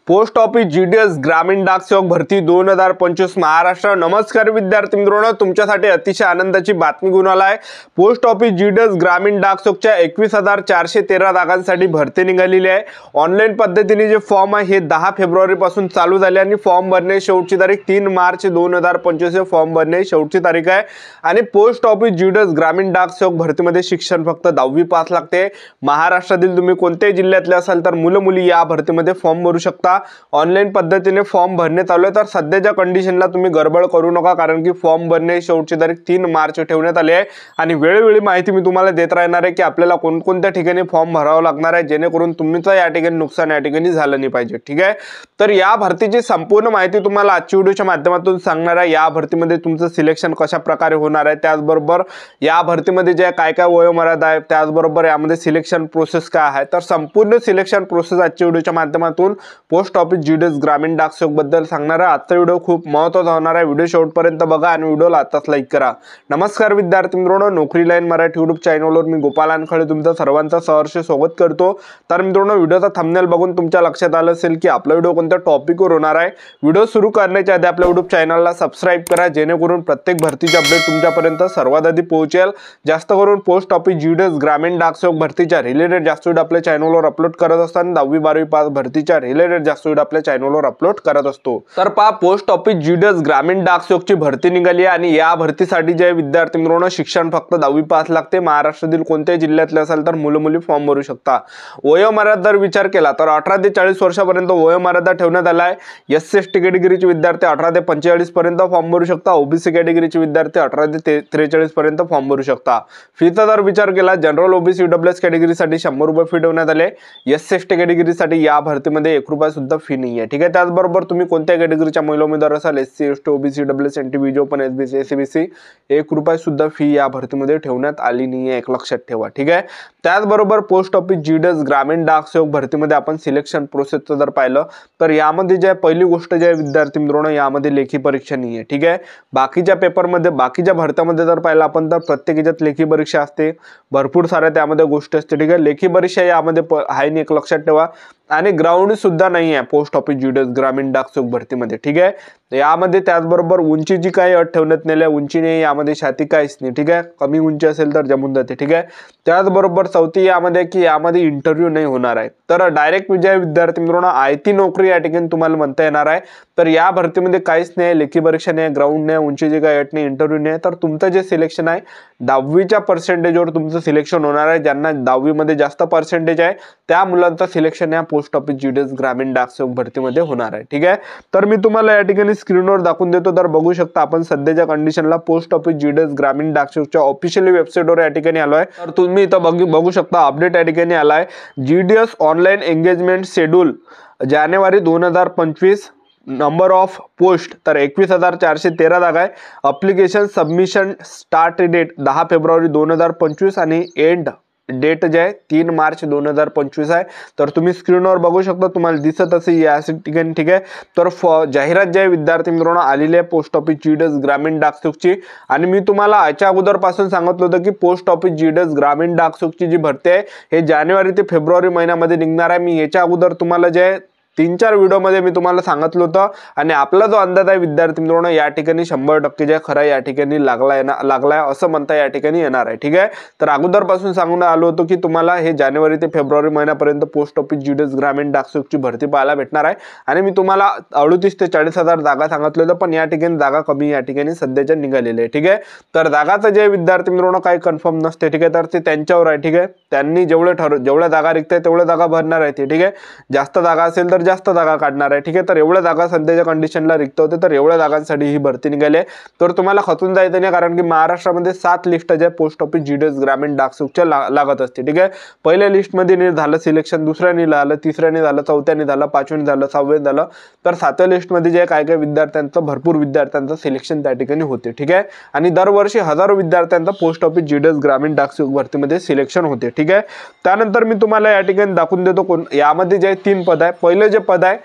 Post office GDS ग्रामीण डाक सेवक भरती 2025 महाराष्ट्र। नमस्कार विद्यार्थी मित्रांनो, तुमच्यासाठी अतिशय आनंदाची बातमी घेऊन आलाय। पोस्ट ऑफिस जीडीएस ग्रामीण डाक सेवकच्या 21,413 जागांसाठी भरती निघालेली आहे। ऑनलाईन पद्धतीने जे फॉर्म आहे हे 10 फेब्रुवारी पासून चालू झाले आणि फॉर्म भरणे शेवटची तारीख 3 मार्च 2025 हे फॉर्म भरणे शेवटची तारीख आहे। आणि पोस्ट ऑफिस जीडीएस ग्रामीण डाक सेवक भरतीमध्ये शिक्षण फक्त 10वी पास लागते। महाराष्ट्रातील तुम्ही कोणत्याही जिल्ह्यातले असाल तर मुलं मुली या भरतीमध्ये फॉर्म भरू शकता। ऑनलाईन पद्धतीने फॉर्म भरणे चालू आहे, तर सध्याच्या कंडिशनला तुम्ही गडबड करू नका, कारण की फॉर्म भरणे शेवटची तारीख 3 मार्च ठेवण्यात आली आहे। आणि वेळोवेळी माहिती मी तुम्हाला देत राहणार आहे की आपल्याला कोणकोणत्या ठिकाणी फॉर्म भरावा लागणार आहे, जेणेकरून तुमचं या ठिकाणी नुकसान या ठिकाणी झालं नाही पाहिजे। ठीक आहे, तर या भरतीची संपूर्ण माहिती तुम्हाला आजच्या व्हिडिओच्या माध्यमातून सांगणार आहे। या भरतीमध्ये तुमचं सिलेक्शन कशा प्रकारे होणार आहे, त्याचबरोबर या भरतीमध्ये जे काय काय वयोमर्यादा आहे, त्याचबरोबर यामध्ये सिलेक्शन प्रोसेस काय आहे, तर संपूर्ण सिलेक्शन प्रोसेस आजच्या व्हिडिओच्या माध्यमातून पोस्ट ऑफिस जीडीएस ग्रामीण डाक सेवक बद्दल सांगणार आहे। आजचा व्हिडिओ खूप महत्त्वाचा होणार आहे। व्हिडिओ शेवटपर्यंत बघा आणि व्हिडिओला आताच लाईक करा। नमस्कार विद्यार्थी मित्रांनो, नोकरी लाईन मराठी यूट्यूब चॅनलवर मी गोपाल अनखळे तुमचं सर्वांचं सहर्ष स्वागत करतो। तर मित्रांनो, व्हिडिओचा थंबनेल बघून तुमच्या लक्षात आलं असेल की आपला व्हिडिओ कोणत्या टॉपिकवर होणार आहे। व्हिडिओ सुरू करण्याच्या आधी आपल्या यूट्यूब चॅनलला सबस्क्राइब करा, जेणेकरून प्रत्येक भरतीचे अपडेट तुमच्यापर्यंत सर्वात आधी पोहोचेल। जास्त करून पोस्ट ऑफिस जीडीएस ग्रामीण डाक सेवक भरतीच्या रिलेटेड जास्त व्हिडिओ आपल्या चॅनलवर अपलोड करत असताना 10वी 12वी पास भरतीच्या रिलेटेड जास्त व्हिडिओ आपल्या चॅनलवर अपलोड करत असतो। तर पहा, पोस्ट ऑफिस जीडीएस ग्रामीण डाक सेवकची भरती निघाली आहे आणि या भरतीसाठी जे विद्यार्थी मित्रांनो शिक्षण फक्त 10वी पास लागते। महाराष्ट्रातील कोणत्याही जिल्ह्यातले असाल तर मुलं मुली फॉर्म भरू शकता। वयोमर्यादा जर विचार केला तर 18 ते 40 वर्षापर्यंत वयोमर्यादा ठेवण्यात आला आहे। एससी कॅटेगरीचे विद्यार्थी 18 ते 45 पर्यंत फॉर्म भरू शकता। ओबीसी कॅटेगरीचे विद्यार्थी 18 ते 43 पर्यंत फॉर्म भरू शकता। फीचा जर विचार केला, जनरल ओबीसी ईडब्ल्यूएस कॅटेगरीसाठी 100 रुपये फी ठेवण्यात आले। एससी कॅटेगरीसाठी या भरतीमध्ये 1 रुपया सुद्धा फी नाही आहे। ठीक आहे, त्याचबरोबर तुम्ही कोणत्या कॅटेगरीच्या महिला उमेदवार असाल, SC ST OBC EWS NTBG open SBC SCBC 1 रुपया सुद्धा फी या भरतीमध्ये ठेवण्यात आली नाही आहे, एक लक्षात ठेवा। ठीक आहे, त्याचबरोबर पोस्ट ऑफिस जीडीएस ग्रामीण डाक सेवक भरतीमध्ये आपण सिलेक्शन प्रोसेसचं जर पाहिलं तर यामध्ये जे पहिली गोष्ट जे विद्यार्थी मित्रांनो यामध्ये लेखी परीक्षा नाही आहे। ठीक आहे, बाकीच्या पेपरमध्ये बाकीच्या भरत्यामध्ये जर पाहिलं आपण तर प्रत्येक याच्यात लेखी परीक्षा असते, भरपूर साऱ्या त्यामध्ये गोष्टी असते। ठीक आहे, लेखी परीक्षा यामध्ये आहे नाही, एक लक्षात ठेवा। आणि ग्राउंड सुद्धा नाही आहे पोस्ट ऑफिस जीडीएस ग्रामीण डाक सेवक भरतीमध्ये। ठीक आहे, यामध्ये त्याचबरोबर उंची जी काही अट ठेवण्यात नाही, उंची नाही यामध्ये, छाती काहीच नाही। ठीक आहे, कमी उंची असेल तर जमून जाते। ठीक आहे, त्याचबरोबर चौथी यामध्ये की यामध्ये इंटरव्ह्यू नाही होणार आहे, तर डायरेक्ट विजय विद्यार्थी मित्रांनो आयती नोकरी या ठिकाणी तुम्हाला म्हणता येणार आहे। तर या भरतीमध्ये काहीच नाही, लेखी परीक्षा नाही, ग्राउंड नाही, उंची जी काही अट नाही, इंटरव्ह्यू नाही। तर तुमचं जे सिलेक्शन आहे 10वीच्या पर्सेंटेजवर तुमचं सिलेक्शन होणार आहे। ज्यांना 10वी मध्ये जास्त पर्सेंटेज आहे त्या मुलांचं सिलेक्शन या पोस्ट ऑफिस जीडीएस ग्रामीण डाक सेवक भरतीमध्ये होणार आहे। ठीक आहे, तर मी तुम्हाला या ठिकाणी स्क्रीनवर दाखवून देतो। तर बघू शकता आपण सध्याच्या कंडिशनला पोस्ट ऑफिस जीडीएस ग्रामीण डाक सेवकच्या ऑफिशियल वेबसाईटवर या ठिकाणी आलोय। तर तुम्ही इथं बघू शकता अपडेट या ठिकाणी आलाय। जीडीएस ऑनलाईन एंगेजमेंट शेड्यूल जानेवारी 2025, नंबर ऑफ पोस्ट तर 21,413 जागा आहे। अप्लिकेशन सबमिशन स्टार्ट डेट 10 फेब्रुवारी 2025 आणि एंड डेट जे आहे 3 मार्च 2025 आहे। तर तुम्ही स्क्रीनवर बघू शकता, तुम्हाला दिसत असेल या ठिकाणी। ठीक आहे, तर जाहिरात जे विद्यार्थी मित्रांनो आलेली आहे पोस्ट ऑफिस जीडीएस ग्रामीण डाक सेवकची। आणि मी तुम्हाला याच्या अगोदर पासून सांगितलं होतं की पोस्ट ऑफिस जीडीएस ग्रामीण डाक सेवकची जी भरती आहे हे जानेवारी ते फेब्रुवारी महिन्यामध्ये निघणार आहे। मी याच्या अगोदर तुम्हाला जे 3-4 व्हिडिओमध्ये मी तुम्हाला सांगितलं होतं आणि आपला जो अंदाज आहे विद्यार्थी मित्रांनो या ठिकाणी 100% जे खरं या ठिकाणी लागलाय असं म्हणता या ठिकाणी येणार आहे। ठीक आहे, तर अगोदरपासून सांगून आलो होतो की तुम्हाला हे जानेवारी ते फेब्रुवारी महिन्यापर्यंत पोस्ट ऑफिस जीडीएस ग्रामीण डाक सेवकची भरती पाहायला भेटणार आहे। आणि मी तुम्हाला 38 ते 40,000 जागा सांगितलं होतं, पण या ठिकाणी जागा कमी या ठिकाणी सध्याच्या निघालेल्या आहे। ठीक आहे, तर जागाचं जे विद्यार्थी मित्रांनो काही कन्फर्म नसते। ठीक आहे, तर ते त्यांच्यावर आहे। ठीक आहे, त्यांनी जेवढ्या जागा रिक्त आहे तेवढ्या जागा भरणार आहे ते। ठीक आहे, जास्त जागा असेल तर जास्त जागा काढणार आहे। ठीक आहे, तर एवढ्या जागा सध्याच्या कंडिशनला रिक्त होते, तर एवढ्या जागांसाठी ही भरती निघाली आहे। तर तुम्हाला खचून जायचं नाही, कारण की महाराष्ट्रामध्ये 7 लिस्ट ज्या पोस्ट ऑफिस जीडीएस ग्रामीण डाक सेवकच्या लागत असते। ठीक आहे, पहिल्या लिस्टमध्ये झालं सिलेक्शन, दुसऱ्याने झालं, तिसऱ्याने झालं, चौथ्याने झालं, पाचव्याने झालं, सहाव्याने झालं, तर 7व्या लिस्टमध्ये जे काय काय विद्यार्थ्यांचं भरपूर विद्यार्थ्यांचं सिलेक्शन त्या ठिकाणी होते। ठीक आहे, आणि दरवर्षी हजारो विद्यार्थ्यांचं पोस्ट ऑफिस जीडीएस ग्रामीण डाक सेवक भरतीमध्ये सिलेक्शन होते। ठीक आहे, त्यानंतर मी तुम्हाला या ठिकाणी दाखवून देतो यामध्ये जे 3 पद आहे। पहिले जे पद आहे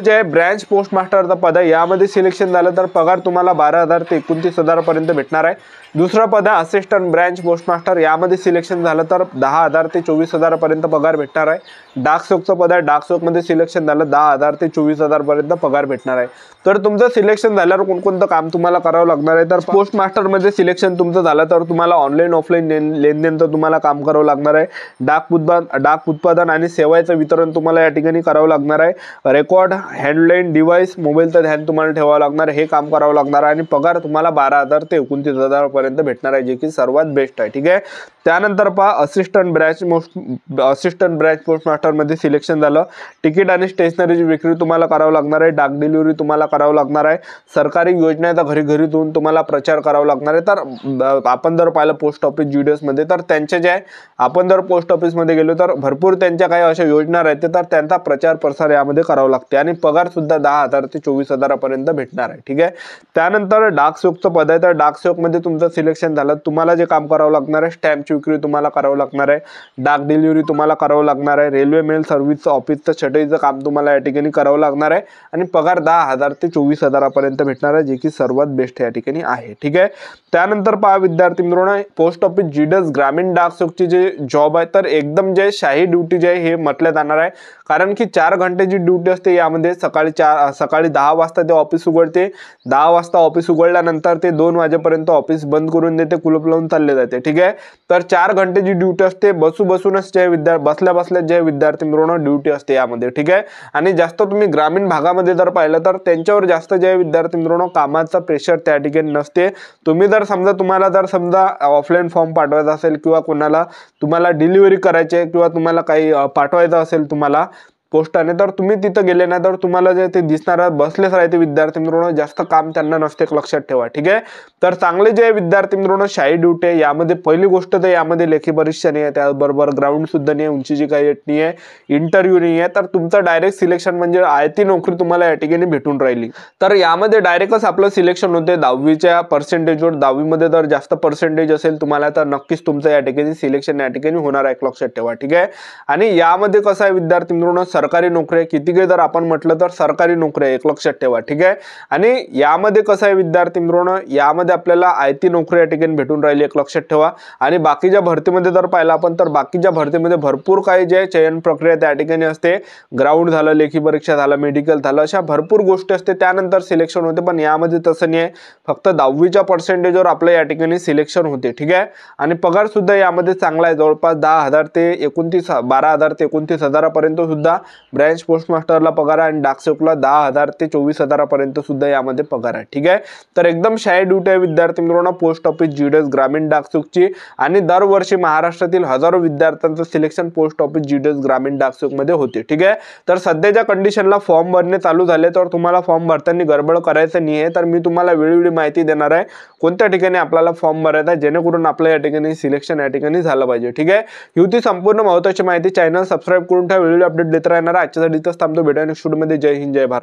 जे आहे ब्रँच पोस्ट मास्टरचं पद आहे, यामध्ये सिलेक्शन झालं तर पगार तुम्हाला 12,000 ते 29,000 पर्यंत भेटणार आहे. दुसरं पद आहे असिस्टंट ब्रँच पोस्ट मास्टर, यामध्ये सिलेक्शन झालं तर 10,000 ते 24,000 पर्यंत पगार भेटणार आहे. डाक सेवकचं पद आहे, डाक सेवकमध्ये सिलेक्शन झालं 10,000 ते 24,000 पर्यंत पगार भेटणार आहे. तर तुमचं सिलेक्शन झाल्यावर कोणकोणतं काम तुम्हाला करावं लागणार आहे, तर पोस्ट मास्टरमध्ये सिलेक्शन तुमचं झालं तर तुम्हाला ऑनलाईन ऑफलाईन लेनदेनचं तुम्हाला काम करावं लागणार आहे. डाक उत्पादन आणि सेवाचं वितरण तुम्हाला या ठिकाणी करावं लागणार आहे. रेकॉर्ड हँडलाईन डिव्हाइस मोबाईलचं ध्यान तुम्हाला ठेवावं लागणार आहे, हे काम करावं लागणार आहे. आणि पगार तुम्हाला 12,000 ते 29,000 पर्यंत भेटणार आहे, जे की सर्वात बेस्ट आहे. ठीक आहे. त्यानंतर पहा असिस्टंट ब्रँच पोस्ट मास्टरमध्ये सिलेक्शन झालं, तिकीट आणि स्टेशनरीची विक्री तुम्हाला करावं लागणार आहे. डाक डिलिव्हरी तुम्हाला करावं लागणार आहे. सरकारी योजनेचा घरी घरी जाऊन तुम्हाला प्रचार करावा लागणार आहे. तर आपण जर पाहिलं पोस्ट ऑफिस GDS मध्ये, तर त्यांचे जे आहे आपण जर पोस्ट ऑफिसमध्ये गेलो तर भरपूर त्यांच्या काही अशा योजना राहते, तर त्यांचा प्रचार प्रसार यामध्ये करावा लागते. आणि पगार सुद्धा 10,000 ते 24,000 पर्यंत भेटणार आहे. ठीक आहे. त्यानंतर डाक सेवकचं पद आहे, तर डाक सेवकमध्ये तुमचं सिलेक्शन झालं, तुम्हाला जे काम करावं लागणार आहे स्टॅम्पची विक्री तुम्हाला करावं लागणार आहे. डाक डिलिव्हरी तुम्हाला करावं लागणार आहे. रेल्वे मेल सर्व्हिसचं ऑफिसचं छटाईचं काम तुम्हाला या ठिकाणी करावं लागणार आहे. आणि पगार 10,000 ते 24,000 पर्यंत भेटणार आहे, जे की सर्वात बेस्ट या ठिकाणी आहे. ठीक आहे. त्यानंतर पहा विद्यार्थी मित्रांनो, पोस्ट ऑफिस GDS ग्रामीण डाक सेवकची जे जॉब आहे, तर एकदम जे शाही ड्युटी जे आहे हे म्हटलं जाणार आहे. कारण की 4 घंटेची ड्युटी असते. यामध्ये सकाळी 10 वाजता ते ऑफिस उघडते. 10 वाजता ऑफिस उघडल्यानंतर ते 2 वाजेपर्यंत ऑफिस बंद करून देते, कुलूप लावून चालले जाते. ठीक आहे. तर 4 घंटेची ड्युटी असते. बसूनच जे बसल्या जे विद्यार्थी मित्रांनो ड्युटी असते यामध्ये. ठीक आहे. आणि जास्त तुम्ही ग्रामीण भागामध्ये जर पाहिलं तर त्यांच्यावर जास्त जे विद्यार्थी मित्रांनो कामाचा प्रेशर त्या ठिकाणी नसते. तुम्ही तुम्हाला जर समजा ऑफलाईन फॉर्म पाठवायचा असेल किंवा तुम्हाला डिलिव्हरी करायची आहे किंवा तुम्हाला काही पाठवायचं असेल तुम्हाला पोस्टाने, तर तुम्ही तिथं गेले ना तर तुम्हाला जे ते दिसणार बसलेच राहते विद्यार्थी मित्रांनो, जास्त काम त्यांना नसते, लक्षात ठेवा. ठीक आहे. तर चांगले जे विद्यार्थी मित्रांनो शाही ड्युटी आहे, यामध्ये पहिली गोष्ट तर यामध्ये लेखी परीक्षा नाही आहे, त्याचबरोबर ग्राउंड सुद्धा नाही आहे, उंचीची काही अट नाही आहे, इंटरव्ह्यू नाही आहे. तर तुमचं डायरेक्ट सिलेक्शन म्हणजे आयती नोकरी तुम्हाला या ठिकाणी भेटून राहिली. तर यामध्ये डायरेक्टच आपलं सिलेक्शन होते 10वीच्या पर्सेंटेजवर. 10वीमध्ये जर जास्त पर्सेंटेज असेल तुम्हाला तर नक्कीच तुमचं या ठिकाणी सिलेक्शन या ठिकाणी होणार आहे, लक्षात ठेवा. ठीक आहे. आणि यामध्ये कसं आहे विद्यार्थी मित्रांनो, सरकारी नोकरी किती जर आपण म्हटलं तर सरकारी नोकरी आहे, लक्षात ठेवा. ठीक आहे. आणि यामध्ये कसं आहे विद्यार्थी मित्रांनो, यामध्ये आपल्याला आयती नोकरी या ठिकाणी भेटून राहिली, लक्षात ठेवा. आणि बाकीच्या भरतीमध्ये जर पाहिलं आपण तर बाकीच्या भरतीमध्ये भरपूर काही जे चयन प्रक्रिया त्या ठिकाणी असते. ग्राउंड झालं, लेखी परीक्षा झालं, मेडिकल झालं, अशा भरपूर गोष्टी असते, त्यानंतर सिलेक्शन होते. पण यामध्ये तसं नाही आहे, फक्त 10वीच्या पर्सेंटेजवर आपलं या ठिकाणी सिलेक्शन होते. ठीक आहे. आणि पगार सुद्धा यामध्ये चांगला आहे, जवळपास 12,000 ते 29,000 पर्यंत सुद्धा ब्रँच पोस्ट मास्टरला पगार आहे. आणि डाक सेवकला 10,000 ते 24,000 पर्यंत सुद्धा यामध्ये पगार आहे. ठीक आहे. तर एकदम शाही ड्युटी आहे विद्यार्थी मित्रांनो पोस्ट ऑफिस GDS ग्रामीण डाक सेवकची. आणि दरवर्षी महाराष्ट्रातील हजारो विद्यार्थ्यांचं सिलेक्शन पोस्ट ऑफिस GDS ग्रामीण डाक सेवकमध्ये होते. ठीक आहे. तर सध्याच्या कंडिशनला फॉर्म भरणे चालू झाले, तर तुम्हाला फॉर्म भरताना गडबड करायचं नाही आहे. तर मी तुम्हाला वेळोवेळी माहिती देणार आहे कोणत्या ठिकाणी आपल्याला फॉर्म भरायचा आहे, जेणेकरून आपल्या या ठिकाणी सिलेक्शन या ठिकाणी झालं पाहिजे. ठीक आहे. ही होती संपूर्ण महत्त्वाची माहिती. चॅनल सबस्क्राईब करून ठेवा, वेळोवेळी अपडेट देत राहणार. आजच्यासाठी इथंच थांबतो. भेटूया नेक्स्ट व्हिडिओमध्ये. जय हिंद, जय भारत.